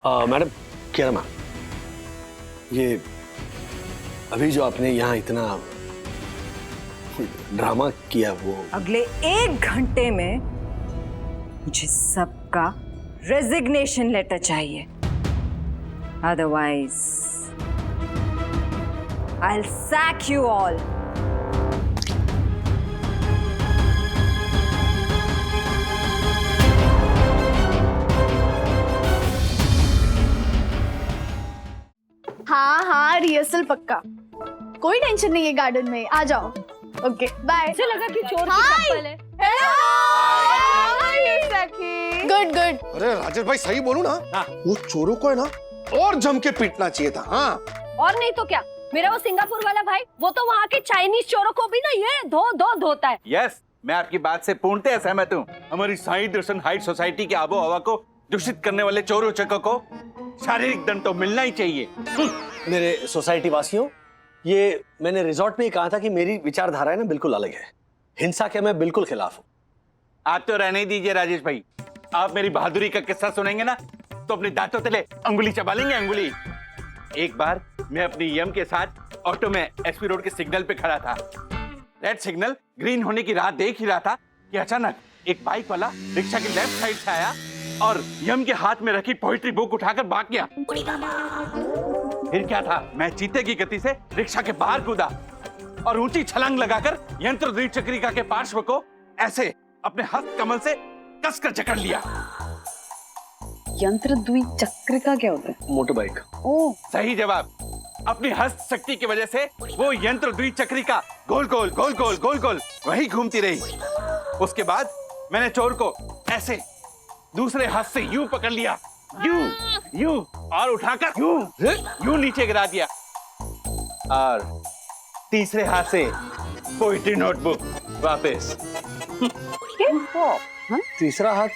Madam किरण ma'am, ये अभी जो आपने यहाँ इतना ड्रामा किया वो अगले 1 घंटे में मुझे सबका रेजिग्नेशन लेटर चाहिए, otherwise I will sac you all. हाँ हाँ रिहर्सल पक्का, कोई टेंशन नहीं है गार्डन में, आ जाओ। Okay bye. ऐसे लगा कि चोर की चप्पल है। Good good. अरे राजेश भाई सही बोलूं ना, वो चोरों को है ना और जम के पीटना चाहिए था। हाँ और नहीं तो क्या, मेरा वो सिंगापुर वाला भाई, वो तो वहाँ के चाइनीज चोरों को भी ना ये धोता है। यस, मैं आपकी बात से पूर्णतः सहमत हूँ। हमारी साई दर्शन हाइट सोसाइटी की आबो हवा को दूषित करने वाले चोरों चक्कों को शारीरिक दंड तो मिलना ही चाहिए। मेरे सोसाइटी वासियों, ये मैंने रिजॉर्ट में ही कहा था कि मेरी विचारधारा है ना बिल्कुल अलग है। हिंसा के मैं बिल्कुल खिलाफ हूँ। आप तो रहने ही दीजिए राजेश भाई, आप मेरी बहादुरी का किस्सा सुनेंगे ना तो अपने दांतों तले अंगुली चबा लेंगे, अंगुली। एक बार मैं अपनी यम के साथ ऑटो में एसपी रोड के सिग्नल पे खड़ा था। रेड सिग्नल ग्रीन होने की राह देख ही रहा था कि अचानक एक बाइक वाला रिक्शा की लेफ्ट साइड से आया और यम के हाथ में रखी पोइट्री बुक उठाकर भाग गया। फिर क्या था, मैं चीते की गति से रिक्शा के बाहर कूदा और ऊंची छलांग लगाकर यंत्र द्विचक्रिका के पार्श्व को ऐसे अपने हस्त कमल से कसकर जकड़ लिया। यंत्र द्विचक्रिका क्या होता है? Motor bike. ओह, सही जवाब। अपनी हस्त शक्ति की वजह से वो यंत्र द्विचक्रिका गोल गोल गोल गोल गोल गोल वही घूमती रही। उसके बाद मैंने चोर को ऐसे दूसरे हाथ से यूं पकड़ लिया, यूं और उठाकर यूं नीचे गिरा दिया और तीसरे हाथ से पोइट्री नोटबुक वापस। तीसरा हाथ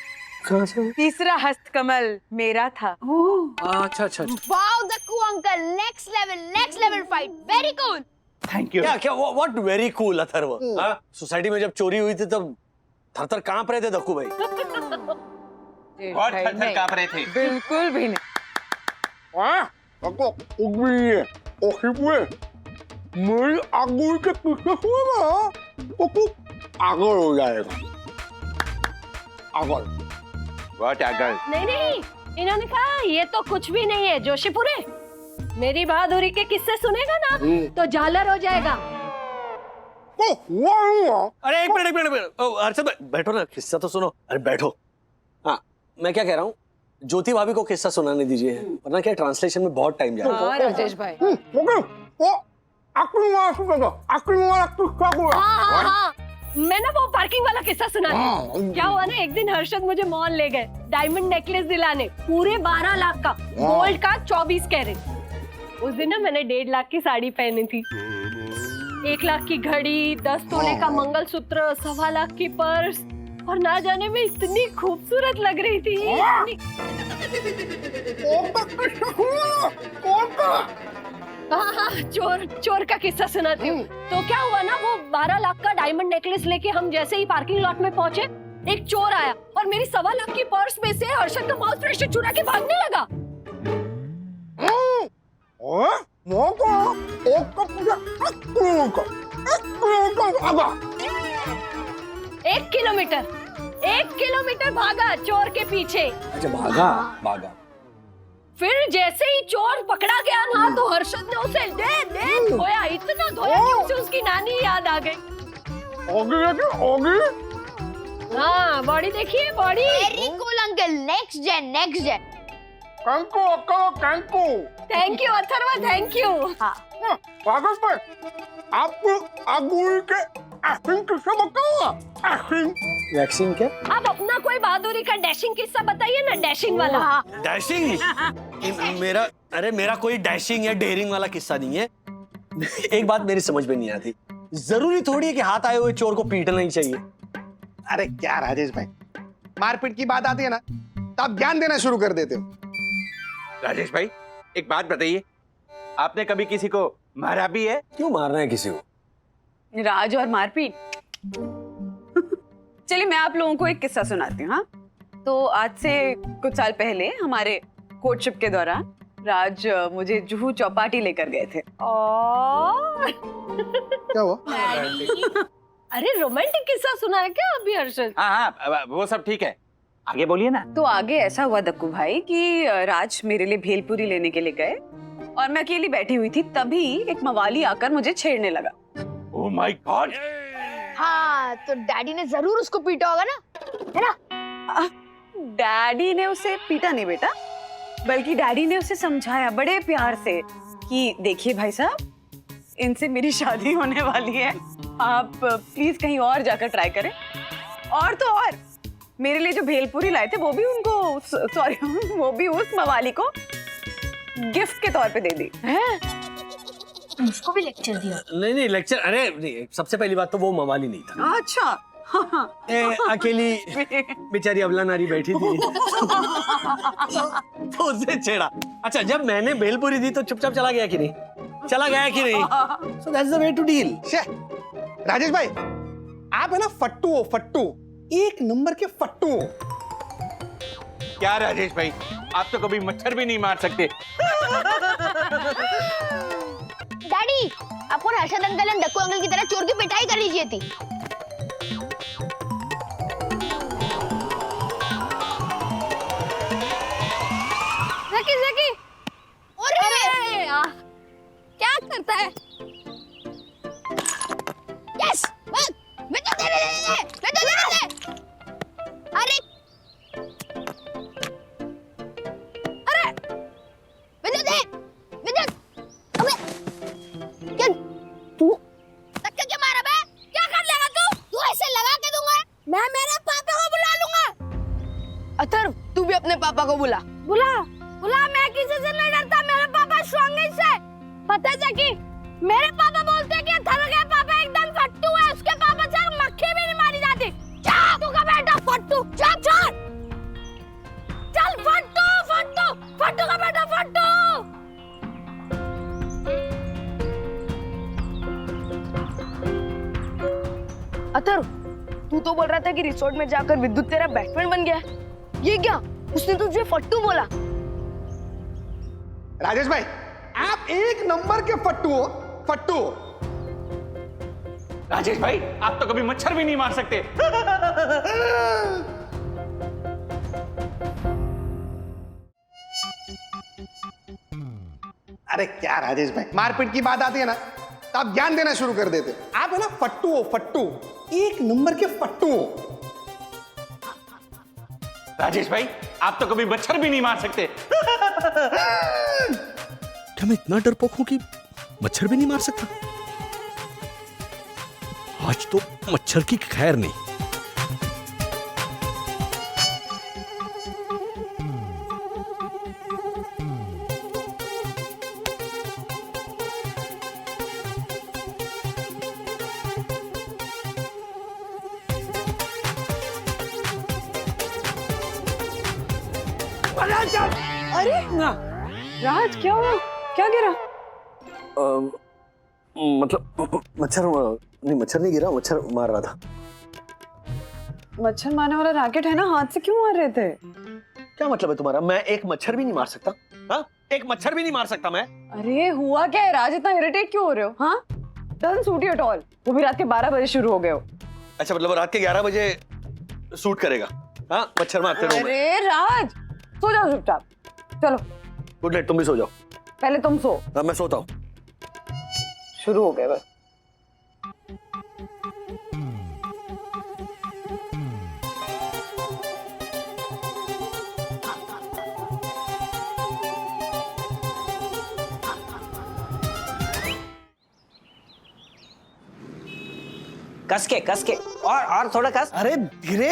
कहाँ से? तीसरा हस्तकमल मेरा था। अच्छा अच्छा अच्छा। Wow Dakku uncle, next level fight, very cool. Thank you. क्या क्या व्हाट वेरी कूल अथर्व। हाँ, सोसाइटी में जब चोरी हुई थी तब थर-थर कांप रहे थे दक्कू भाई। बहुत थर-थर कांप रहे थे। बिल्कुल भी नहीं। मेरी आंगुल के पीछे हुआ तो कुछ आगल हो जाएगा। आगल बहुत आगल। नहीं, इन्होंने कहा ये तो कुछ भी नहीं है जोशीपुरे। मेरी बहादुरी के किस्से सुनेगा ना तो झालर हो जाएगा। अरे एक मिनट अर्षद भाई बैठो ना, किस्सा तो सुनो। अरे बैठो। हाँ, मैं क्या कह रहा हूँ, ज्योति भाभी को किस्सा सुनाने दीजिए, वरना क्या ट्रांसलेशन में बहुत टाइम जाएगा। हाँ राजेश भाई। हाँ, मैं ना वो पार्किंग वाला किस्सा सुनाती। क्या हुआ ना, एक दिन हर्षद मुझे मॉल ले गए डायमंड नेकलेस दिलाने, पूरे 12 लाख का, गोल्ड का 24 कैरेट। उस दिन ना मैंने 1.5 लाख की साड़ी पहनी थी, 1 लाख की घड़ी, 10 तोले का मंगलसूत्र, 1.25 लाख की पर्स, और ना जाने में इतनी खूबसूरत लग रही थी। हाँ, चोर का किस्सा सुनाती हूँ। तो क्या हुआ ना, वो 12 लाख का डायमंड नेकलेस लेके हम जैसे ही पार्किंग लॉट में पहुंचे, एक चोर आया और मेरी 1.25 लाख की पर्स में से हर्षद का माउथ फ्रेशनर चुरा के भागने लगा। 1 किलोमीटर भागा चोर के पीछे। अच्छा भागा। फिर जैसे ही चोर पकड़ा गया ना तो हर्षद ने उसे दे धोया, इतना धोया कि उसे उसकी नानी याद आ गई। हाँ, बॉडी देखिए, body. Very cool uncle, next gen. Thank you Atharva, thank you. आपको आंगुल के एक्टिंग किससे बताऊंगा? वैक्सीन क्या? आप अपना कोई बहादुरी का डैशिंग किस्सा बताइए ना, डैशिंग वाला। डैशिंग? मेरा कोई डैशिंग या डेयरिंग वाला किस्सा नहीं है। एक बात मेरी समझ में नहीं आती, जरूरी थोड़ी है कि हाथ आए हुए चोर को पीटना ही चाहिए। अरे क्या राजेश भाई, मारपीट की बात आती है ना तो आप ज्ञान देना शुरू कर देते हो। राजेश भाई एक बात बताइए, आपने कभी किसी को मारा भी है? क्यों मारना है किसी को? राज और मारपीट। चलिए मैं आप लोगों को एक किस्सा सुनाती हूँ। हाँ, तो आज से कुछ साल पहले हमारे कोर्टशिप के दौरान राज मुझे जुहू चौपाटी लेकर गए थे। और क्या हुआ? अरे रोमांटिक किस्सा सुना है क्या अभी हर्षद? हाँ, वो सब ठीक है, आगे बोलिए ना। तो आगे ऐसा हुआ दक्कू भाई कि राज मेरे लिए भेलपुरी लेने के लिए गए और मैं अकेली बैठी हुई थी, तभी एक मवाली आकर मुझे छेड़ने लगा। Oh my God! हाँ, तो डैडी ने जरूर उसको पीटा होगा ना, है ना? डैडी ने उसे पीटा नहीं बेटा, बल्कि डैडी ने उसे समझाया बड़े प्यार से कि देखिए भाई साहब, इनसे मेरी शादी होने वाली है, आप प्लीज कहीं और जाकर ट्राई करें। और तो और मेरे लिए जो भेलपुरी लाए थे वो भी उनको, सॉरी वो भी उस मवाली को गिफ्ट के तौर पे दे दी। उसको भी लेक्चर दिया? नहीं लेक्चर, अरे नहीं, सबसे पहली बात तो वो मवाली नहीं था। अच्छा। अकेली बेचारी अबला नारी बैठी थी तो उसने छेड़ा। अच्छा, जब मैंने भेलपुरी दी तो चुपचाप चला गया कि नहीं? चला गया कि नहीं? So that's the way to deal. Rajesh भाई, आप है ना फट्टू हो, फट्टू, एक नंबर के फट्टू हो। क्या राजेश भाई, आप तो कभी मच्छर भी नहीं मार सकते। डैडी, आपको हर्षद अंकल और डक्कू अंकल की तरह चोर की पिटाई करनी चाहिए थी। जकी जकी, अरे क्या करता है? यस, मैं तो दे अरे विद्युत, अबे क्या तू धक्का क्या मारा बे? क्या कर लेगा तू ऐसे लगा के दूंगा, मैं मेरे पापा को बुला लूंगा। अथर्व, तू भी अपने पापा को बुला। मैं किसी से नहीं डरता, मेरे पापा स्ट्रॉन्गेस्ट है। पता है कि मेरे पापा बोलते हैं कि अथर्व के पापा एकदम फट्टू है, उसके पापा से मक्खी भी नहीं मारी जाती। तू का बेटा फट्टू, चल फट्टू का बेटा फट्टू। अथर्व, तू तो बोल रहा था कि रिसोर्ट में जाकर विद्युत तेरा बैट्समैन बन गया। ये क्या? उसने तुझे फट्टू बोला। राजेश भाई, आप एक नंबर के फट्टू हो, फट्टू। राजेश भाई, आप तो कभी मच्छर भी नहीं मार सकते। अरे क्या राजेश भाई, मारपीट की बात आती है ना तो आप ज्ञान देना शुरू कर देते। आप है ना फट्टू हो, फट्टू, एक नंबर के फट्टू हो। राजेश भाई, आप तो कभी मच्छर भी नहीं मार सकते। क्या मैं इतना डरपोक हूं कि मच्छर भी नहीं मार सकता? आज तो मच्छर की खैर नहीं। अरे राज, क्या हुआ? क्या गिरा? मतलब मच्छर नहीं गिरा, मच्छर मार रहा था। मच्छर मारने वाला रैकेट है ना, हाथ से क्यों मार रहे थे? क्या मतलब है तुम्हारा? मैं एक मच्छर भी नहीं मार सकता? हाँ, एक मच्छर भी नहीं मार सकता मैं? अरे हुआ क्या है राज, इतना इरिटेट क्यों हो रहे हो? हाँ, doesn't suit you at all. वो भी रात के 12 बजे शुरू हो गए हो। अच्छा, मतलब रात के 11 बजे सूट करेगा? हाँ, मच्छर मारते रहो। अरे राज, सो जाओ चुपचाप। चलो गुड नाइट, तुम भी सो जाओ। पहले तुम सो। हाँ, मैं सोता हूँ। शुरू हो गए बस। कस के और थोड़ा कस। अरे धीरे।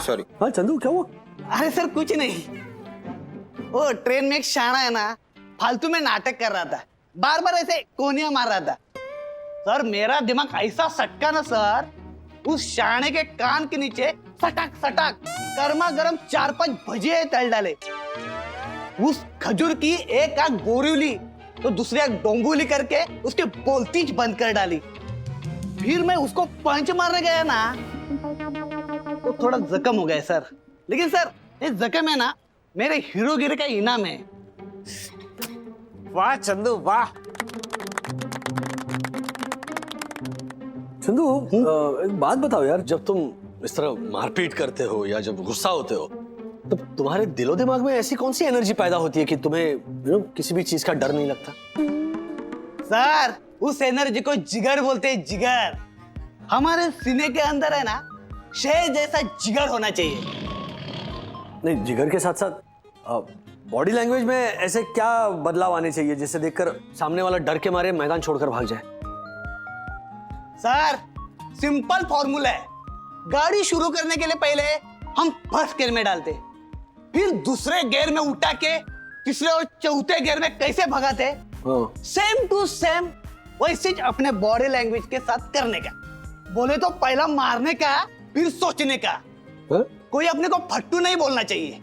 सॉरी। हाँ चंदू, क्या हुआ? अरे सर कुछ नहीं, वो ट्रेन में एक शाना है ना, फालतू में नाटक कर रहा था, बार बार ऐसे कोनियां मार रहा था। सर मेरा दिमाग ऐसा सटका ना सर, उस शाने के कान के नीचे सटाक सटाक गर्मा गर्म 4-5 भजिए तल डाले। उस खजूर की एक आंख बोरीवली तो दूसरी आंख डोंगुली करके उसके बोलतीज बंद कर डाली। फिर मैं उसको पंच मारने गया ना तो थोड़ा जख्म हो गया सर। लेकिन सर ये जख्म है ना मेरे हीरोगिरी का इनाम है। वाह चंदू वाह। चंदू एक बात बताओ यार, जब तुम इस तरह मारपीट करते हो या जब गुस्सा होते हो तो तुम्हारे दिलो दिमाग में ऐसी कौन सी एनर्जी पैदा होती है कि तुम्हें किसी भी चीज का डर नहीं लगता? सर उस एनर्जी को जिगर बोलते हैं, जिगर। हमारे सीने के अंदर है ना शेर जैसा जिगर होना चाहिए। नहीं, जिगर के साथ साथ बॉडी लैंग्वेज में ऐसे क्या बदलाव आने चाहिए जिससे देखकर सामने वाला डर के मारे मैदान छोड़कर भाग जाए? सर सिंपल फॉर्मूला है। गाड़ी शुरू करने के लिए पहले हम फर्स्ट गियर में डालते, फिर दूसरे गियर में उठा के तीसरे और चौथे गियर में कैसे भगाते, सेम टू सेम वैसे अपने बॉडी लैंग्वेज के साथ करने का। बोले तो पहला मारने का फिर सोचने का। कोई अपने को फट्टू नहीं बोलना चाहिए।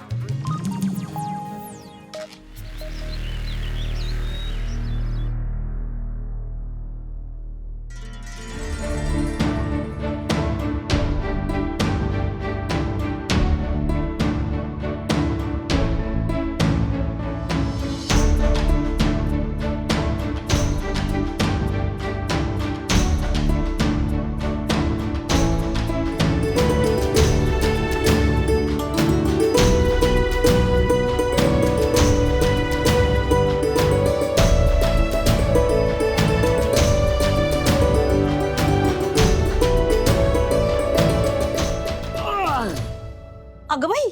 अगं बाई,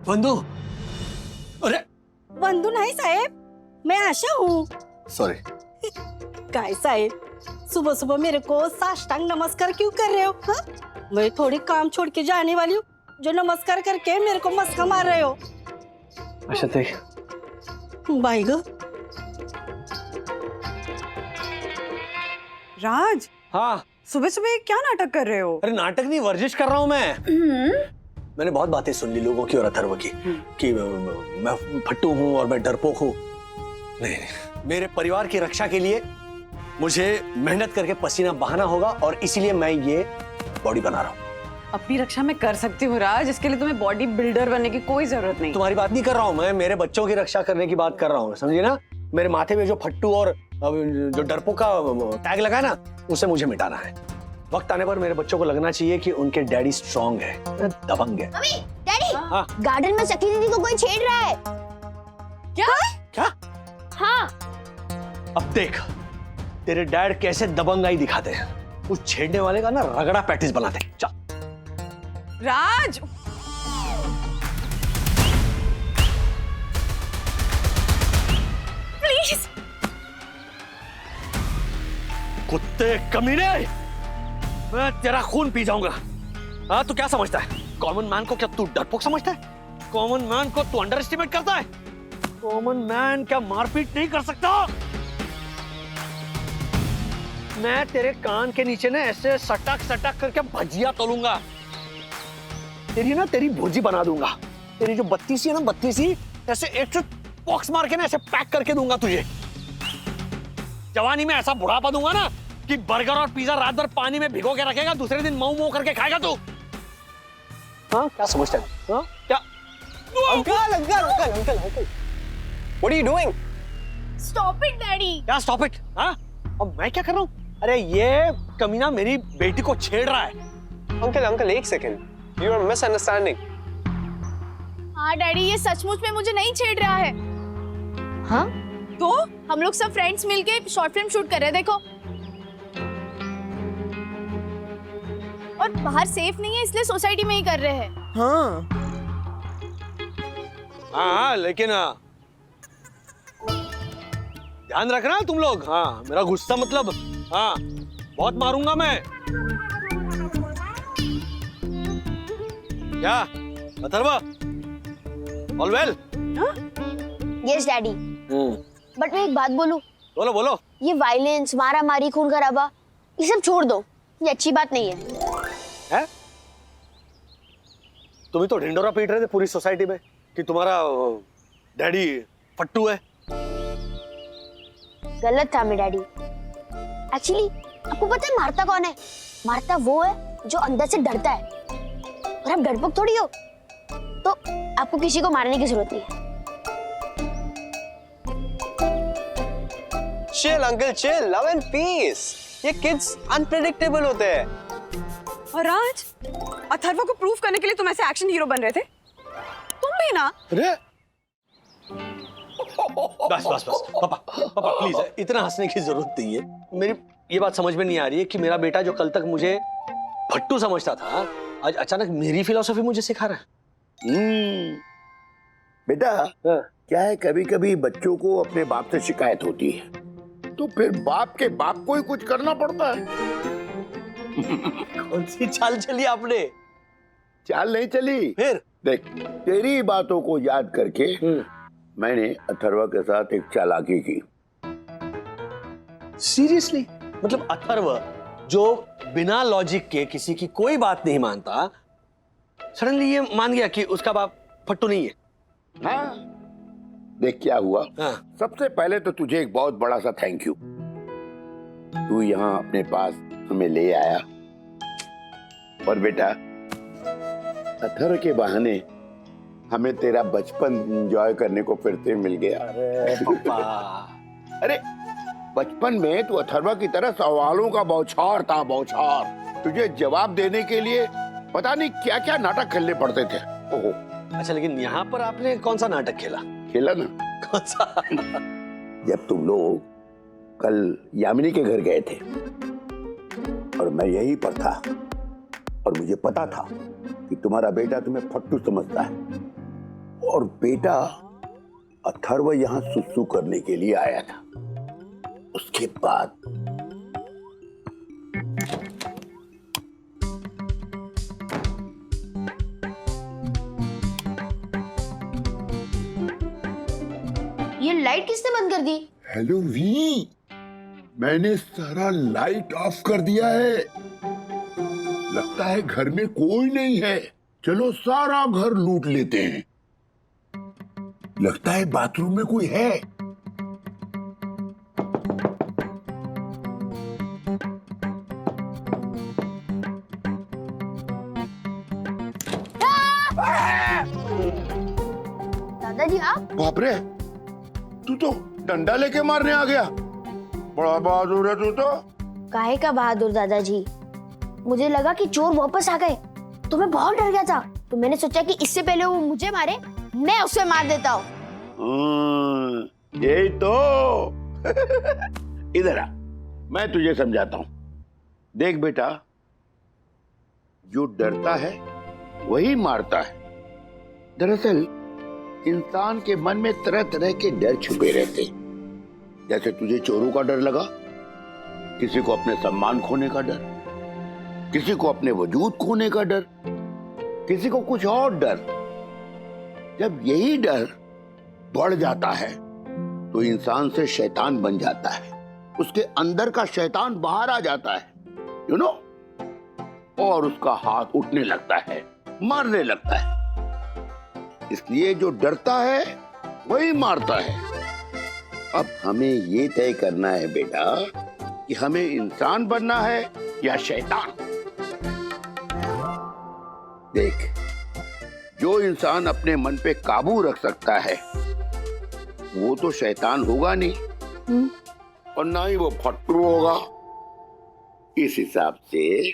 बंधू, अरे बंधू नहीं साहेब, मैं आशा हूँ। सॉरी। काय साहेब, सुबह सुबह मेरे को साष्टांग नमस्कार क्यों कर रहे हो? हाँ? मैं थोड़ी काम छोड़ के जाने वाली हूँ जो नमस्कार करके मेरे को मस्का मार रहे हो। अच्छा देख, बाई गो। राज, हाँ सुबह सुबह क्या नाटक कर रहे हो? अरे नाटक नहीं, वर्जिश कर रहा हूँ मैं। मैंने बहुत बातें सुन ली लोगों की और अथर्व की कि मैं फट्टू हूँ और मैं डरपोक हूँ। नहीं, मेरे परिवार की रक्षा के लिए मुझे मेहनत करके पसीना बहाना होगा और इसीलिए मैं ये बॉडी बना रहा हूँ। अपनी रक्षा मैं कर सकती हूँ राज, इसके लिए तुम्हें बॉडी बिल्डर बनने की कोई जरूरत नहीं। तुम्हारी बात नहीं कर रहा हूँ मैं, मेरे बच्चों की रक्षा करने की बात कर रहा हूँ, समझिए ना। मेरे माथे में जो फट्टू और जो डरपोक का टैग लगा है ना, उसे मुझे मिटाना है। वक्त आने पर मेरे बच्चों को लगना चाहिए कि उनके डैडी स्ट्रांग है, दबंग है। मम्मी, डैडी, हाँ। गार्डन में सखी दीदी को कोई छेड़ रहा है। क्या? हाँ। अब देख तेरे डैड कैसे दबंगाई दिखाते हैं। उस छेड़ने वाले का ना रगड़ा पैटिस बनाते हैं। चल राज, प्लीज। कुत्ते कमीने, मैं तेरा खून पी जाऊंगा। हाँ, तू क्या समझता है? कॉमन मैन को क्या तू डरपोक समझता है? कॉमन मैन को तू अंडर एस्टिमेट करता है? कॉमन मैन क्या मारपीट नहीं कर सकता? मैं तेरे कान के नीचे ना ऐसे सटक सटक करके भजिया तोलूंगा। तेरी भुर्जी बना दूंगा। तेरी जो बत्तीसी है ना, बत्तीसी ऐसे एक बॉक्स मार के ना ऐसे पैक करके दूंगा तुझे। जवानी में ऐसा बुढ़ापा दूंगा ना कि बर्गर और पिज्जा रात भर पानी में भिगो के रखेगा, दूसरे दिन मऊ मऊ करके खाएगा तू। हाँ, क्या समझता है? हाँ, क्या? Uncle uncle uncle uncle uncle, what are you doing? Stop it daddy. क्या स्टॉप इट? हाँ, अब मैं क्या कर रहा हूँ? अरे ये कमीना मेरी बेटी को छेड़ रहा है। अंकल अंकल एक सेकंड, यू आर मिसअंडरस्टैंडिंग। हाँ डैडी, ये सचमुच में मुझे नहीं छेड़ रहा है। हाँ? तो हम लोग सब फ्रेंड्स मिलके शॉर्ट फिल्म शूट कर रहे हैं, देखो। और बाहर सेफ नहीं है, इसलिए सोसाइटी में ही कर रहे हैं। हाँ, लेकिन ध्यान रखना तुम लोग। हाँ, मेरा गुस्सा मतलब हाँ बहुत मारूंगा मैं। क्या Atharva, all well? Yes daddy. But मैं एक बात बोलूं? बोलो बोलो। ये वायलेंस, मारा मारी, खून खराबा, ये सब छोड़ दो। ये अच्छी बात नहीं है। तुम ही तो ढिंडोरा पीट रहे थे पूरी सोसाइटी में कि तुम्हारा डैडी फट्टू है। गलत था मेरा डैडी। एक्चुअली आपको पता है मारता कौन है? मारता वो है जो अंदर से डरता है। और आप डरपोक थोड़ी हो। तो आपको किसी को मारने की जरूरत नहीं है। Chill uncle chill, love and peace. ये किड्स अनप्रेडिक्टेबल होते हैं। और राज, अथर्व को प्रूफ करने के लिए तुम ऐसे एक्शन हीरो बन रहे थे? तुम भी ना। अरे बस बस बस पापा पापा प्लीज, इतना हंसने की जरूरत नहीं है। मेरी ये बात समझ में नहीं आ रही है कि मेरा बेटा जो कल तक मुझे फट्टू समझता था, आज अचानक मेरी फिलॉसफी मुझे सिखा रहा है। बेटा क्या है, कभी कभी बच्चों को अपने बाप से शिकायत होती है, तो फिर बाप के बाप को ही कुछ करना पड़ता है। कौन सी चाल चली आपने? चाल नहीं चली। फिर देख, तेरी बातों को याद करके मैंने अथर्व के साथ एक चालाकी की। सीरियसली? मतलब अथर्व जो बिना लॉजिक के किसी की कोई बात नहीं मानता, सडनली ये मान गया कि उसका बाप फट्टू नहीं है? हाँ, देख क्या हुआ। हाँ। सबसे पहले तो तुझे एक बहुत बड़ा सा थैंक यू। तू यहाँ अपने पास हमें ले आया, और बेटा अथर्व के बहाने हमें तेरा बचपन एंजॉय करने को फिर से मिल गया। अरे पापा। अरे बचपन में तू अथर्व की तरह सवालों का बौछार था, बौछार। तुझे जवाब देने के लिए पता नहीं क्या क्या नाटक खेलने पड़ते थे। ओहो। अच्छा, लेकिन यहाँ पर आपने कौन सा नाटक खेला? खेला ना। कौन सा? जब तुम लोग कल यामिनी के घर गए थे और मैं यहीं पर था, और मुझे पता था कि तुम्हारा बेटा तुम्हें फट्टू समझता है, और बेटा अथर्व यहाँ सुसु करने के लिए आया था। उसके बाद ये लाइट किसने बंद कर दी? हेलो वी, मैंने सारा लाइट ऑफ कर दिया है। लगता है घर में कोई नहीं है। चलो सारा घर लूट लेते हैं। लगता है बाथरूम में कोई है। दादाजी आप? बाप रे, तू तो डंडा लेके मारने आ गया। बड़ा बहादुर है तू तो। काहे का बहादुर दादाजी? मुझे लगा कि चोर वापस आ गए, तो मैं बहुत डर गया था। तो मैंने सोचा कि इससे पहले वो मुझे मारे, मैं उसे मार देता हूँ। यही तो। इधर आ, मैं तुझे समझाता हूँ। देख बेटा, जो डरता है वही मारता है। दरअसल इंसान के मन में तरह तरह के डर छुपे रहते। जैसे तुझे चोरों का डर लगा, किसी को अपने सम्मान खोने का डर, किसी को अपने वजूद खोने का डर, किसी को कुछ और डर। जब यही डर बढ़ जाता है तो इंसान से शैतान बन जाता है। उसके अंदर का शैतान बाहर आ जाता है, यू नो, और उसका हाथ उठने लगता है, मारने लगता है। इसलिए जो डरता है वही मारता है। अब हमें ये तय करना है बेटा कि हमें इंसान बनना है या शैतान। देख, जो इंसान अपने मन पे काबू रख सकता है वो तो शैतान होगा नहीं, और ना ही वो फट्टू होगा। इस हिसाब से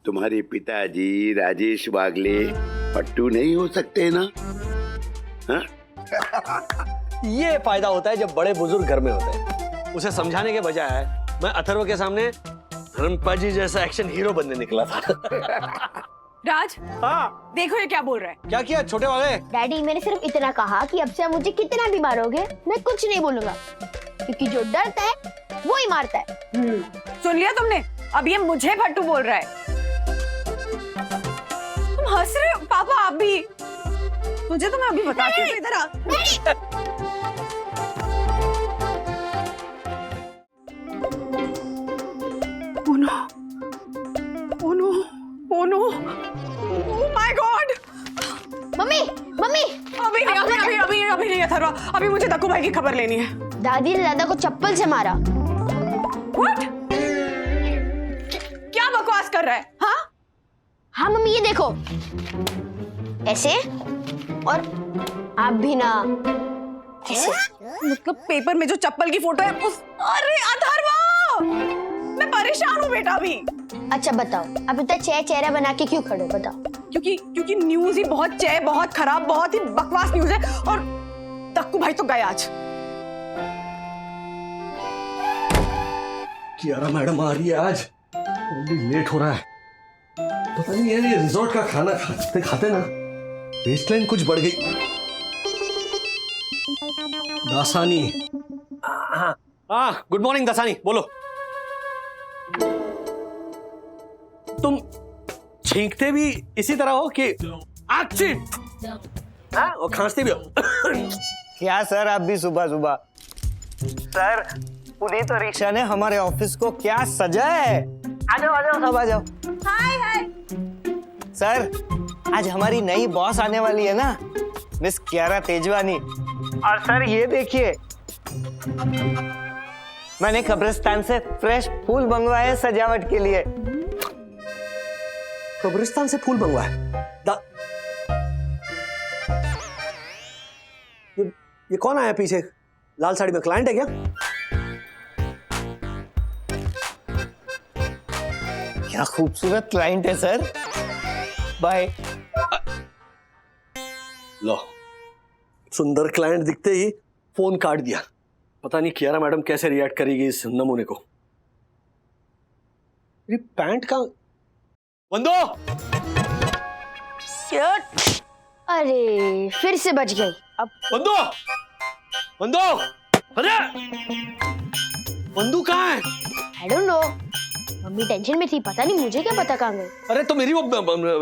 तुम्हारे पिताजी राजेश वागले फट्टू नहीं हो सकते ना? हाँ? ये फायदा होता है जब बड़े बुजुर्ग घर में होते हैं। उसे समझाने के बजाय मैं अथर्व के सामने धर्मपा जी जैसा एक्शन हीरो बनने निकला था। राज, हाँ, देखो ये क्या बोल रहा है। क्या किया छोटे वाले? डैडी, मैंने सिर्फ इतना कहा कि अब से आप मुझे कितना भी मारोगे मैं कुछ नहीं बोलूंगा, क्योंकि जो डरता है वो ही मारता है। सुन लिया तुमने? अब ये मुझे फट्टू बोल रहा है। तुम हंस रहे हो पापा? आप भी? तुझे तो मैं अभी बताती हूँ, इधर आ। Oh no! Oh no! Oh no! Oh my God! Mummy, mummy! अभी नहीं अथर्वा, अभी मुझे दक्कू भाई की खबर लेनी है। दादी ने दादा को चप्पल से मारा। What? क्या बकवास कर रहा है? हाँ? हाँ मम्मी, ये देखो, ऐसे और आप भी ना। कैसे? मतलब पेपर में जो चप्पल की फोटो है उस, अरे अथर्व, मैं परेशान हूँ बेटा अभी। अच्छा बताओ, आप इतना चेहरा बना के क्यों खड़े हो, बताओ। क्योंकि न्यूज ही बहुत खराब, बहुत ही बकवास न्यूज है। और तक्कू भाई तो गए आज। कियारा मैडम आ रही है आज, लेट हो रहा है। पता नहीं यार, ये रिजॉर्ट का खाना खाते खाते ना वेस्टलाइन कुछ बढ़ गई। दासानी, हाँ गुड मॉर्निंग दासानी, बोलो। तुम छींकते भी इसी तरह हो कि आच्छी, हाँ, और खांसते भी हो। क्या सर आप भी सुबह सुबह। सर पुनीत और रिक्शा ने हमारे ऑफिस को क्या सजा है। आ जाओ सब आ जाओ। हाय। सर आज हमारी नई बॉस आने वाली है ना, मिस कियारा तेजवानी। और सर ये देखिए, मैंने कब्रिस्तान से फ्रेश फूल मंगवाए हैं सजावट के लिए। कब्रिस्तान से फूल मंगवाए? ये कौन आया पीछे लाल साड़ी में, क्लाइंट है क्या? क्या खूबसूरत क्लाइंट है सर। बाय। लो, सुंदर क्लाइंट दिखते ही फोन काट दिया। पता नहीं कियारा मैडम कैसे रिएक्ट करेगी इस नमूने को। ये पैंट का बंदो। अरे फिर से बच गई। अब बंदो, अरे बंदू कहाँ है? I don't know, mummy tension में थी, पता नहीं, मुझे क्या पता कहाँ गए। अरे तो मेरी वो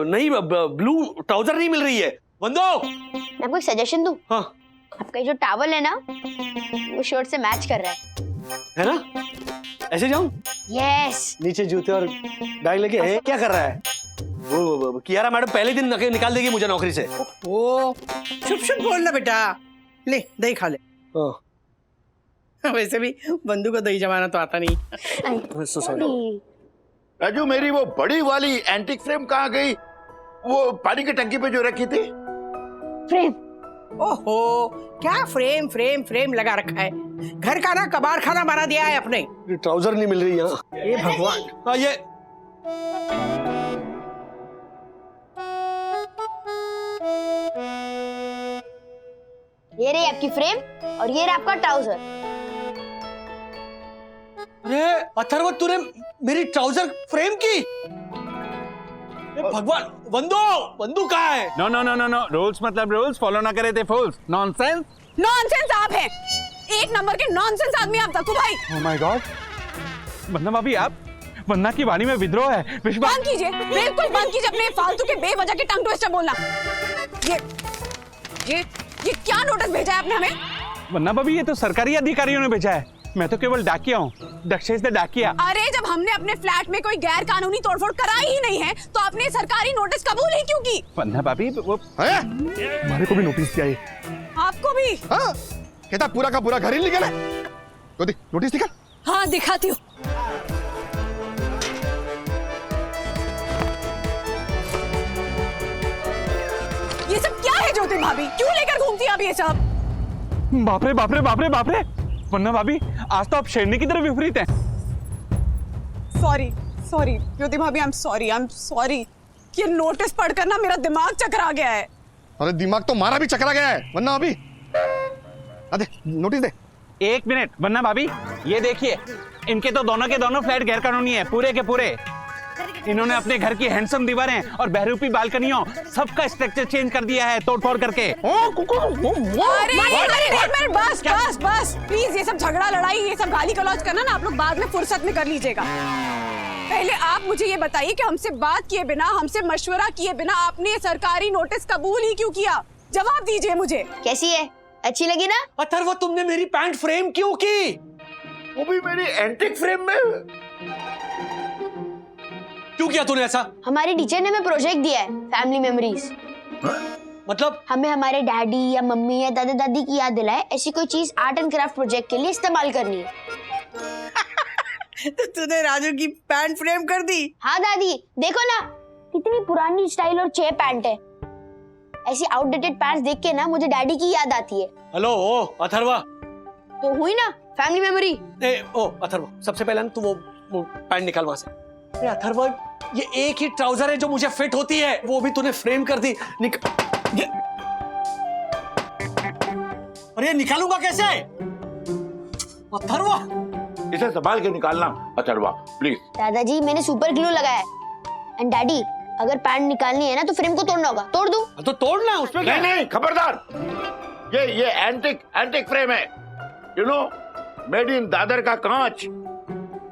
नई ब्लू ट्राउजर नहीं मिल रही है। बंदो, मैं आपको एक सजेशन दूं? हाँ आपका ये जो टॉवल है ना, वो शर्ट से मैच कर रहा है ना? ऐसे जाऊं? यस। नीचे जूते और बैग लेके क्या कर रहा है? वो कियारा मैडम पहले दिन निकाल देगी मुझे नौकरी से। ओ शुभ बोलना बेटा, ले दही खा ले। वैसे भी बंदू को दही जमाना तो आता नहीं। सॉरी। राजू मेरी वो बड़ी वाली एंटीक फ्रेम कहाँ गई? वो पानी की टंकी पे जो रखी थी। फ्रेम? ओहो, क्या फ्रेम फ्रेम फ्रेम लगा रखा है, घर का ना कबाड़ खाना बना दिया है अपने। ट्राउजर नहीं मिल रही यहाँ। ये भगवान। हाँ ये रही आपकी फ्रेम और ये रहा आपका ट्राउजर। अरे अथर्व, तूने मेरी ट्राउजर फ्रेम की? भगवान, बंदू कहाँ है? नो, रूल्स मतलब रूल्स, फॉलो ना करे थे फूल्स। नॉनसेंस आप हैं, एक नंबर के नॉनसेंस आदमी आप तक्कू भाई। ओह माय गॉड, वंदना भाभी आप, वंदना की वाणी में विद्रोह है। विश्वास बंद कीजिए, बिल्कुल बंद कीजिए अपने फालतू के बेवजह के टंग ट्विस्टर बोलना। ये क्या नोटिस भेजा है आपने हमें? वंदना भाभी ये तो सरकारी अधिकारियों ने भेजा है, मैं तो केवल डाकिया हूँ, दक्षेश द डाकिया। अरे जब हमने अपने फ्लैट में कोई गैर कानूनी तोड़फोड़ कराई ही नहीं है तो आपने सरकारी नोटिस कबूल ही क्यों की? वंदना भाभी वो हमारे को भी नोटिस दिया ये। आपको भी? हाँ, कहता पूरा का पूरा घर ही निकल है। तो नोटिस निकल। हाँ दिखाती हूँ। ये सब क्या है ज्योति भाभी, क्यों लेकर घूमती हैं आप ये सब? बाप रे, वंदना भाभी आज तो आप शेरनी की तरफ विपरीत हैं। सॉरी ज्योति भाभी, आई एम सॉरी। ये नोटिस पढ़कर ना मेरा दिमाग चकरा गया है। अरे दिमाग तो मारा भी चकरा गया है वरना अभी। अरे नोटिस दे। एक मिनट वंदना भाभी, ये देखिए, इनके तो दोनों के दोनों फ्लैट गैर कानूनी है, पूरे के पूरे। इन्होंने अपने घर की हैंडसम दीवारें और बहरूपी बालकनियों सबका स्ट्रक्चर चेंज कर दिया है तोड़फोड़ करके। अरे बस प्लीज, ये सब झगड़ा लड़ाई, ये सब गाली गलौज करना ना आप लोग बाद में फुर्सत में कर लीजिएगा। पहले आप मुझे ये बताइए कि हमसे बात किए बिना, हमसे मशवरा किए बिना आपने सरकारी नोटिस कबूल ही क्यों किया? जवाब दीजिए मुझे। कैसी है, अच्छी लगी ना? अथर्व, तुमने मेरी पैंट फ्रेम क्यों की? वो भी मेरी एंटीक फ्रेम में। क्यों किया तूने ऐसा? हमारी टीचर ने हमें प्रोजेक्ट दिया है, फैमिली मेमोरीज। मतलब हमें हमारे डैडी या मम्मी या दादा दादी की याद दिलाए, ऐसी कोई चीज आर्ट एंड क्राफ्ट प्रोजेक्ट के लिए इस्तेमाल करनी है। तो तूने राजू की पैंट फ्रेम कर दी? हाँ दादी, देखो ना कितनी पुरानी स्टाइल और चे पैंट है। ऐसी आउटडेटेड पैंट्स देख के ना मुझे डैडी की याद आती है। हेलो ओ अथर्वा। तो हुई ना फैमिली मेमोरी। ओ अथर्वा, सबसे पहले ना तू वो पैंट निकाल वहां से। अरे अथर्वा, ये एक ही ट्राउजर है जो मुझे फिट होती है, वो भी तूने फ्रेम कर दी। अरे निकालूंगा कैसे अथर्वा? इसे संभाल के निकालना अथर्वा, प्लीज। दादाजी मैंने सुपर ग्लू लगाया है। एंड डैडी, अगर पैंट निकालनी है ना तो फ्रेम को तोड़ना होगा। तोड़ दूं? तो तोड़ना, उसमें क्या? नहीं नहीं, खबरदार। ये एंटिक फ्रेम है, you know, made in Dadar का कांच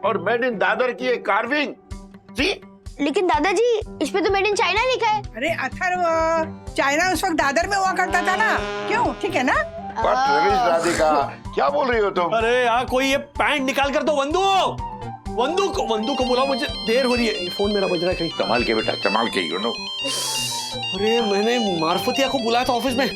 और मेड इन दादर की एक कार्विंग। सी? लेकिन दादाजी इस पे तो मेड इन चाइना लिखा है। अरे अथर्व, चाइना उस वक्त दादर में हुआ करता था ना, क्यों? ठीक है ना? राधिका, क्या बोल रही हो तुम? अरे यार, कोई ये पैंट निकाल कर दो। वंदू को बुलाओ, मुझे देर हो रही है। ये फोन मेरा बज रहा है कहीं। संभाल के बेटा, संभाल के, यू नो। अरे मैंने मार्फतिया को बुलाया था ऑफिस में।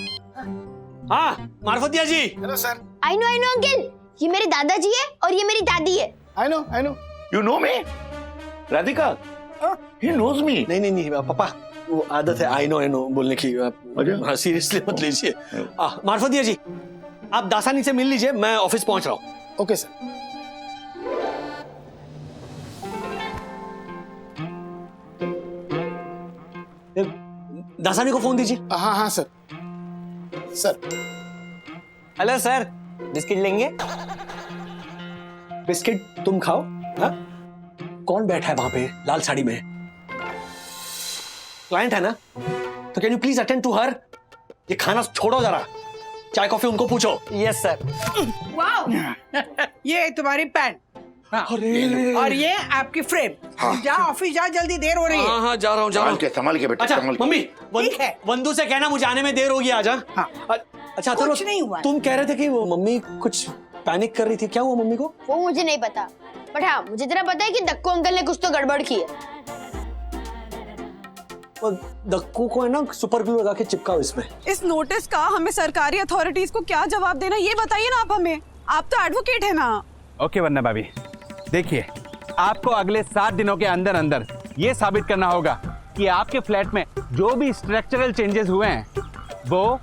हाँ Marphatia ji. Hello sir. I know uncle, ये मेरे दादाजी है और ये मेरी दादी है। I know. You know me Radhika? He knows me. नहीं पापा, वो आदत है आई नो बोलने की। हाँ, सीरियसली मत लीजिए। मार्फतिया जी, आप दासानी से मिल लीजिए, मैं ऑफिस पहुंच रहा हूँ। Okay sir. दासानी को फोन दीजिए। हाँ sir. Sir. Hello sir, biscuit लेंगे? बिस्किट तुम खाओ। हाँ? कौन बैठा है वहां पे लाल साड़ी में? क्लाइंट है ना? तो can you please attend to her? ये खाना छोड़ो जरा, चाय कॉफी उनको पूछो। Yes sir. वाह, ये तुम्हारी पैंट। हाँ। अरे और ये आपकी फ्रेम। जा ऑफिस जा, जल्दी देर हो रही है। हाँ जा रहा हूँ। संभाल के बेटा, अच्छा संभाल के। मम्मी, ठीक है। वंदू से कहना मुझे आने में देर होगी, आजा। हाँ। अच्छा कुछ नहीं हुआ। तुम कह रहे थे कि वो मम्मी कुछ पैनिक कर रही थी, क्या हुआ मम्मी को? वो मुझे नहीं पता, बट हाँ मुझे इतना पता है कि दक्कू अंकल ने कुछ तो गड़बड़ की है। दक्कू को है ना सुपर ग्लू लगा के चिपकाओ इसमें। इस नोटिस का हमें सरकारी अथॉरिटीज को क्या जवाब देना, ये बताइए ना आप हमें। आप तो एडवोकेट है ना। ओके वंदना भाभी, देखिए, आपको अगले 7 दिनों के अंदर अंदर ये साबित करना होगा कि आपके फ्लैट में जो भी स्ट्रक्चरल चेंजेस हुए हैं वो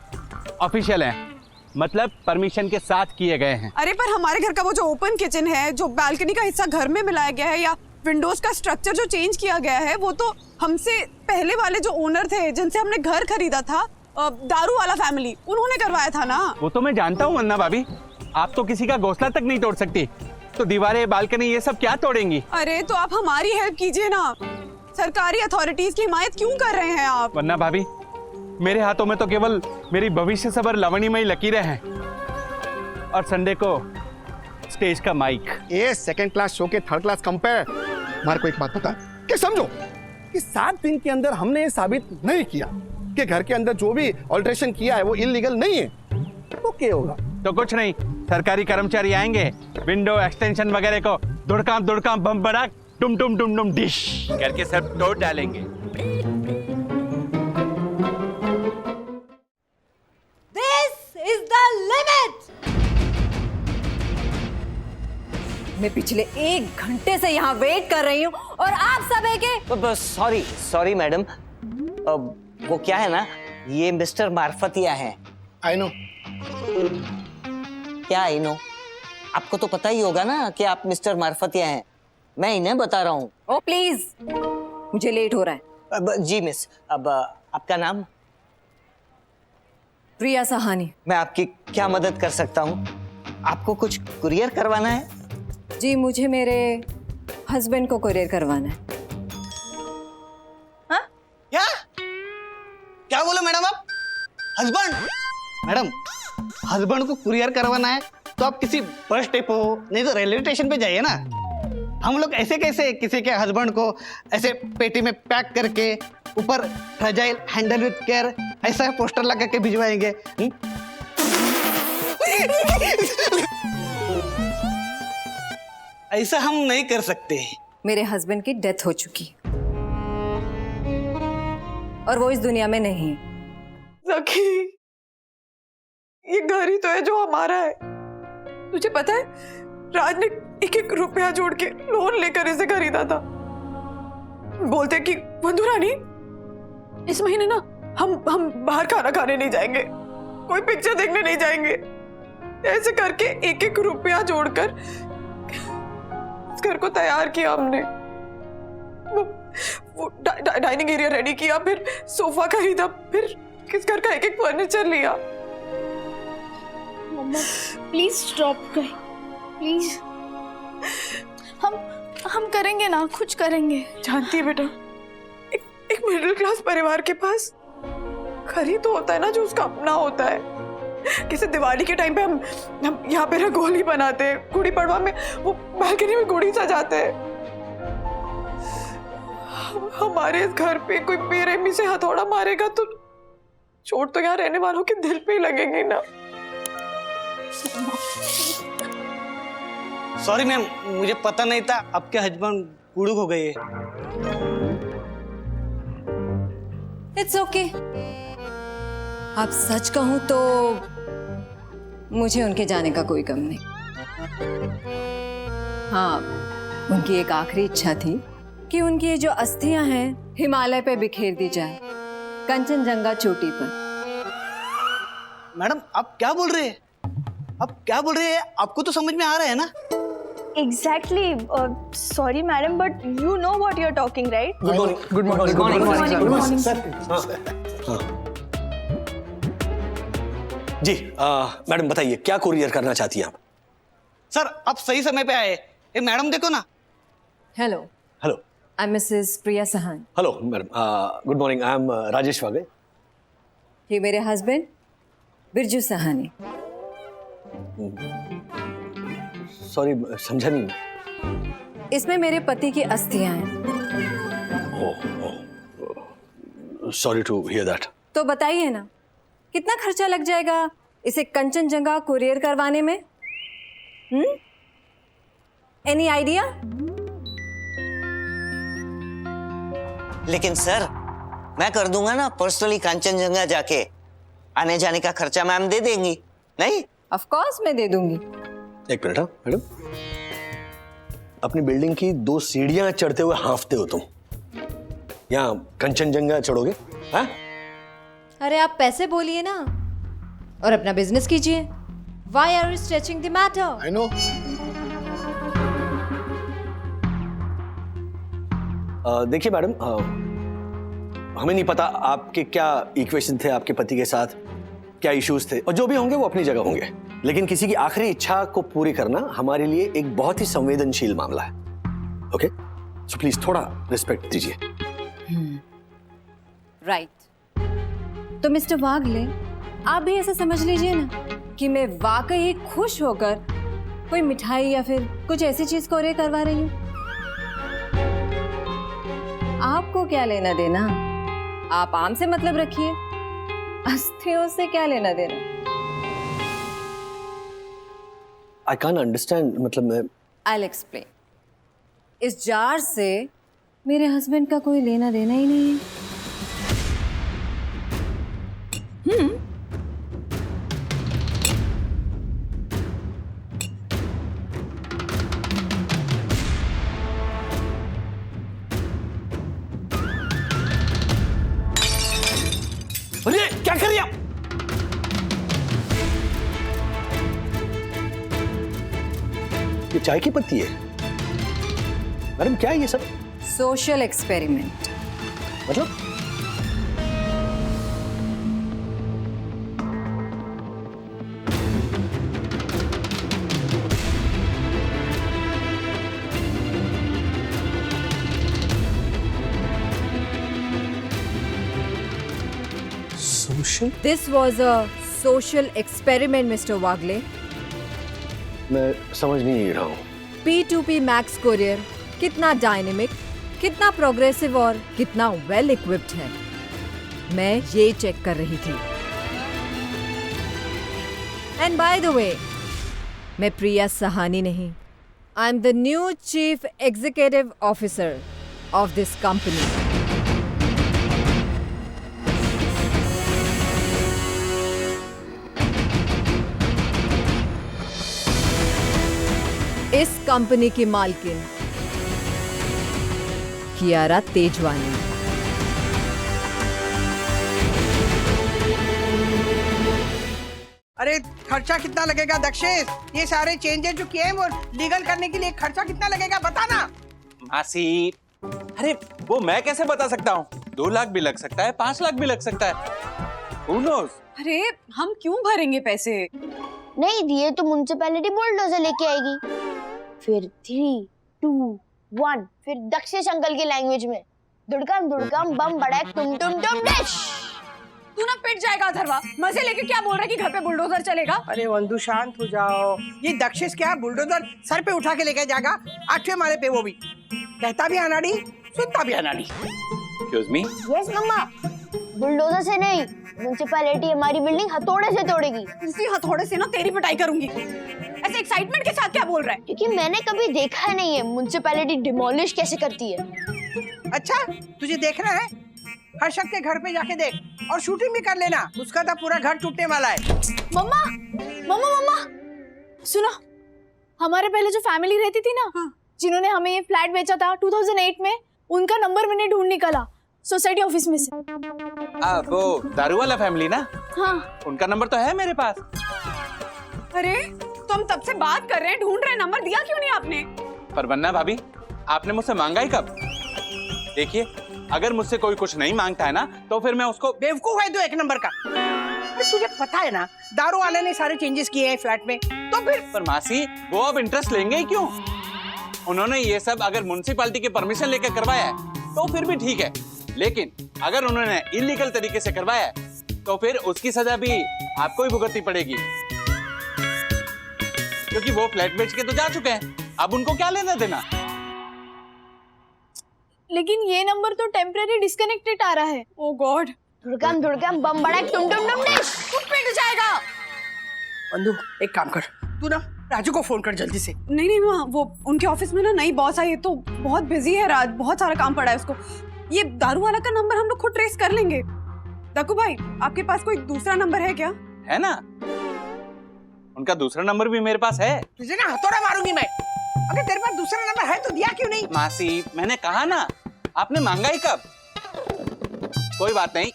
ऑफिशियल हैं, मतलब परमिशन के साथ किए गए हैं। अरे पर हमारे घर का वो जो ओपन किचन है, जो बालकनी का हिस्सा घर में मिलाया गया है, या विंडोज का स्ट्रक्चर जो चेंज किया गया है, वो तो हमसे पहले वाले जो ओनर थे जिनसे हमने घर खरीदा था, दारू वाला फैमिली, उन्होंने करवाया था ना। वो तो मैं जानता हूँ वंदना भाभी, आप तो किसी का घोंसला तक नहीं तोड़ सकती, तो दीवारें, बालकनी, ये सब क्या तोड़ेंगी? अरे तो आप हमारी हेल्प कीजिए ना। सरकारी अथॉरिटीज की हिमायत क्यों कर रहे हैं आप? वंदना भाभी, मेरे हाथों में तो केवल मेरी भविष्य सबर लवणीमयी लकीरें हैं और संडे को स्टेज का माइक। ये सेकंड क्लास शो के थर्ड क्लास कंपेयर। हमारे को एक बात पता कि समझो कि 7 दिन के अंदर हमने ये साबित नहीं किया कि घर के अंदर जो भी ऑल्ट्रेशन किया है वो इलीगल नहीं है, तो क्या होगा? तो कुछ नहीं, सरकारी कर्मचारी आएंगे, विंडो एक्सटेंशन वगैरह को दुड़काम बम बड़ा टुम डिश करके सब तोड़ डालेंगे। This is the limit. मैं पिछले 1 घंटे से यहाँ वेट कर रही हूँ और आप सब एक सॉरी मैडम, वो क्या है ना, ये मिस्टर मार्फतिया हैं। I know. क्या आई नो? आपको तो पता ही होगा ना कि आप मिस्टर मार्फतिया हैं, मैं इन्हें बता रहा हूँ। ओ प्लीज, मुझे लेट हो रहा है। अब जी मिस, अब आपका नाम? प्रिया सहानी। मैं आपकी क्या मदद कर सकता हूँ? आपको कुछ कुरियर करवाना है? जी, मुझे मेरे हस्बैंड को कुरियर करवाना है। हाँ? क्या बोले मैडम आप? हस्बैंड? मैडम, हस्बैंड को कुरियर करवाना है तो आप किसी बस डिपो नहीं तो रेलवे स्टेशन पे जाइए ना। हम लोग ऐसे कैसे किसी के हस्बैंड को ऐसे पेटी में पैक करके ऊपर फ्रेजाइल हैंडल विद केयर ऐसा पोस्टर लगा के भिजवाएंगे? ऐसा हम नहीं कर सकते। मेरे हस्बैंड की डेथ हो चुकी और वो इस दुनिया में नहीं है। सखी, ये घर ही तो है जो हमारा है। तुझे पता है, राज ने 1-1 रुपया जोड़ के लोन लेकर इसे खरीदा था। बोलते कि बंधु रानी, इस महीने ना हम बाहर खाना खाने नहीं जाएंगे, कोई पिक्चर देखने नहीं जाएंगे। ऐसे करके एक एक रुपया जोड़कर इस घर को तैयार किया हमने। वो डाइनिंग एरिया रेडी किया, फिर सोफा खरीदा, फिर किस घर का एक एक फर्नीचर लिया। मम्मा प्लीज स्टॉप कर, प्लीज। हम करेंगे ना, कुछ करेंगे। जानती है बेटा, एक मिडिल क्लास परिवार के पास घर ही तो होता है ना जो उसका अपना होता है। किसी दिवाली के टाइम पे हम यहाँ पे रंगोली बनाते हैं, गुड़ी पड़वा में वो बालकनी में गुड़ी सजाते हैं। हमारे इस घर पे कोई बेरहमी से हथौड़ा मारेगा तो चोट तो यहाँ रहने वालों के दिल पे ही लगेगी ना। सॉरी मैम, मुझे पता नहीं था आपके हस्बैंड कुड़ुक हो गए। It's okay. आप सच कहूं तो मुझे उनके जाने का कोई गम नहीं। हाँ, उनकी एक आखिरी इच्छा थी कि उनकी ये जो अस्थियां हैं हिमालय पे बिखेर दी जाए, कंचनजंगा चोटी पर। मैडम आप क्या बोल रहे हैं? आप क्या बोल रहे हैं? आपको तो समझ में आ रहा है ना? Exactly. Sorry, madam, but you know what you're talking, right? Good morning. Good morning. Good morning sir. जी मैडम बताइए, क्या कुरियर करना चाहती हैं आप? सर आप सही समय पे आए। ए मैडम देखो ना। Hello, hello. I am Mrs Priya Sahan. Hello madam, good morning. I am Rajesh Wage. ये मेरे हस्बैंड बिरजू सहानी। सॉरी, समझा नहीं। इसमें मेरे पति की अस्थियां हैं। Sorry to hear that. तो बताइए ना, कितना खर्चा लग जाएगा इसे कंचनजंगा कुरियर करवाने में? Any idea? लेकिन सर मैं कर दूंगा ना पर्सनली, कंचनजंगा जाके आने जाने का खर्चा मैम दे देंगी, नहीं? ऑफ कोर्स मैं दे दूंगी। एक मिनट। हाँ मैडम, अपनी बिल्डिंग की 2 सीढ़ियां चढ़ते हुए हांफते हो तुम, यहाँ कंचनजंगा चढ़ोगे? हाँ? अरे आप पैसे बोलिए ना और अपना बिजनेस कीजिए। Why are you stretching the matter? I know. देखिए मैडम, हमें नहीं पता आपके क्या इक्वेशन थे आपके पति के साथ, क्या इश्यूज थे, और जो भी होंगे वो अपनी जगह होंगे, लेकिन किसी की आखिरी इच्छा को पूरी करना हमारे लिए एक बहुत ही संवेदनशील मामला है। ओके, सो प्लीज थोड़ा रिस्पेक्ट दीजिए। राइट। तो मिस्टर वागले, आप भी ऐसा समझ लीजिए ना कि मैं वाकई खुश होकर कोई मिठाई या फिर कुछ ऐसी चीज कोरियर करवा रही हूँ। आपको क्या लेना देना? आप आम से मतलब रखिए, अस्थियों से क्या लेना देना? आई कांट अंडरस्टैंड, मतलब मैं I'll explain. इस जार से मेरे हस्बैंड का कोई लेना देना ही नहीं है। अरे क्या कर रही आप? ये चाय की पत्ती है मैडम, क्या है ये सब? Social experiment. मतलब social? This was a social experiment, Mr. Wagle. मैं समझ नहीं रहा हूँ। P2P Max Courier कितना डायनेमिक, कितना प्रोग्रेसिव और कितना वेल इक्विप्ड है, मैं ये चेक कर रही थी। एंड बाय द वे, मैं प्रिया सहानी नहीं, I am the new chief executive officer of this company. इस कंपनी की मालकिन कियारा तेजवानी। अरे खर्चा कितना लगेगा दक्षेश? ये सारे चेंजेस जो किए हैं वो लीगल करने के लिए खर्चा कितना लगेगा बता ना। मासी, अरे वो मैं कैसे बता सकता हूँ? 2 लाख भी लग सकता है, 5 लाख भी लग सकता है। Who knows? अरे हम क्यों भरेंगे पैसे? नहीं दिए तो म्युनिसिपैलिटी बुलडोजर लेके आएगी। फिर 3, 2, 1 फिर दक्षेश अंकल की लैंग्वेज में दुड़कम दुड़कम बम बड़क तुम डिश। तू ना पिट जाएगा अथर्वा। मजे लेके क्या बोल रहा है कि घर पे बुलडोजर चलेगा? अरे वंदू शांत हो जाओ। ये दक्षेश क्या बुलडोजर सर पे उठा के लेके जाएगा 8वें माले पे, वो भी कहता भी अनाड़ी सुनता भी अनाड़ी। Excuse me? यस मम्मा, बुलडोजर से नहीं, म्युनिसिपैलिटी हमारी बिल्डिंग हथौड़े से तोड़ेगी। इसी हथौड़े से ना तेरी पिटाई करूंगी। ऐसे एक्साइटमेंट के साथ क्या बोल रहा है? क्योंकि मैंने कभी देखा नहीं है म्युनिसिपैलिटी डिमोलिश कैसे करती है। अच्छा तुझे देखना है? हर्षद के घर पे जाके देख और शूटिंग भी कर लेना, उसका तो पूरा घर टूटने वाला है। मम्मा मम्मा मम्मा सुनो, हमारे पहले जो फैमिली रहती थी ना, जिन्होंने हमें ये फ्लैट बेचा था 2008 में, उनका नंबर मैंने ढूंढ निकाला सोसाइटी ऑफिस में से। वो दारू वाला फैमिली ना? हाँ उनका नंबर तो है मेरे पास। अरे तो हम तब से बात कर रहे हैं, ढूंढ रहे हैं, नंबर दिया क्यों नहीं आपने? पर वन्ना भाभी, आपने मुझसे मांगा ही कब? देखिए, अगर मुझसे कोई कुछ नहीं मांगता है ना, तो फिर मैं उसको बेवकूफ है तो 1 नंबर का। तुझे पता है ना दारू वाले ने सारे चेंजेस किए हैं फ्लैट में, तो फिर पर मासी वो अब इंटरेस्ट लेंगे ही क्यों? उन्होंने ये सब अगर म्युनिसिपैलिटी की परमिशन लेकर करवाया है तो फिर भी ठीक है, लेकिन अगर उन्होंने इलीगल तरीके से करवाया है तो फिर उसकी सजा भी आपको ही भुगतनी पड़ेगी, क्योंकि वो फ्लैट बेच के तो जा चुके हैं। अब उनको क्या लेना देना? लेकिन ये नंबर तो टेम्परेरी डिस्कनेक्टेड आ रहा है। ओ गॉड, दुड़कम बम बड़क तुम डिश। तू पिट जाएगा। बंधु एक काम कर, तू ना राजू को फोन कर जल्दी से। नहीं नहीं माँ, वो उनके ऑफिस में ना नई बॉस आई है तो बहुत बिजी है राज, बहुत सारा काम पड़ा है उसको। ये दारू वाला का नंबर हम लोग खुद ट्रेस कर लेंगे। दक्कू भाई, आपके पास कोई दूसरा नंबर है क्या? है ना, उनका दूसरा नंबर भी मेरे पास है। तुझे ना हथौड़ा मारूंगी मैं। अगर तेरे पास दूसरा नंबर है तो दिया क्यों नहीं? मासी, मैंने कहा ना, आपने मांगा ही कब? कोई बात नहीं,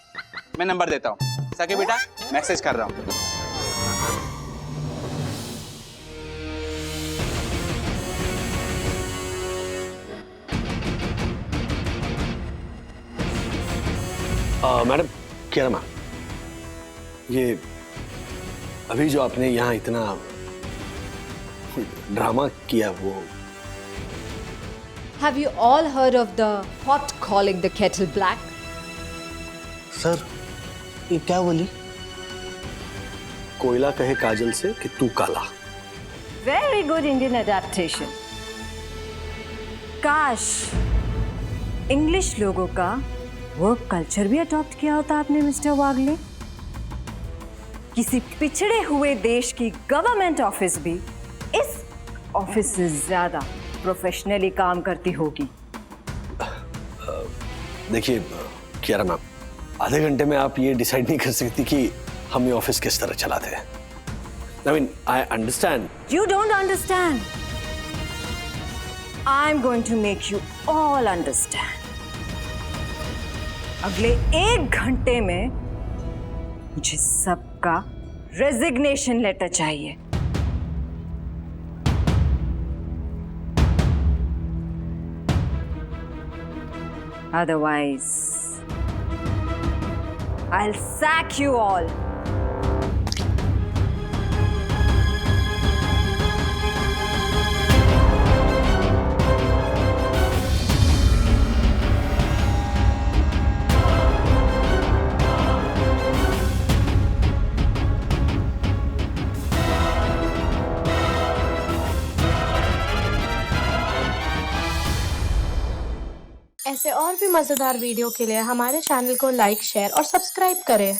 मैं नंबर देता हूँ। सके बेटा, मैसेज कर रहा हूँ। मैडम, क्या मैम, ये अभी जो आपने यहाँ इतना ड्रामा किया वो। Have you all heard of the pot calling the kettle black? Sir ये क्या बोली? कोयला कहे काजल से कि तू काला। Very good Indian adaptation. काश इंग्लिश लोगों का वर्क कल्चर भी अडॉप्ट किया होता आपने मिस्टर वागले। किसी पिछड़े हुए देश की गवर्नमेंट ऑफिस भी इस ऑफिस से ज्यादा प्रोफेशनली काम करती होगी। देखिए कियारा मैम, आधे घंटे में आप ये डिसाइड नहीं कर सकती कि हम ये ऑफिस किस तरह चलाते हैं। I mean, I understand. You don't understand. I'm going to make you all understand. अगले 1 घंटे में मुझे सबका रेजिग्नेशन लेटर चाहिए। Otherwise, I'll sack you all. ऐसे और भी मजेदार वीडियो के लिए हमारे चैनल को लाइक, शेयर और सब्सक्राइब करें।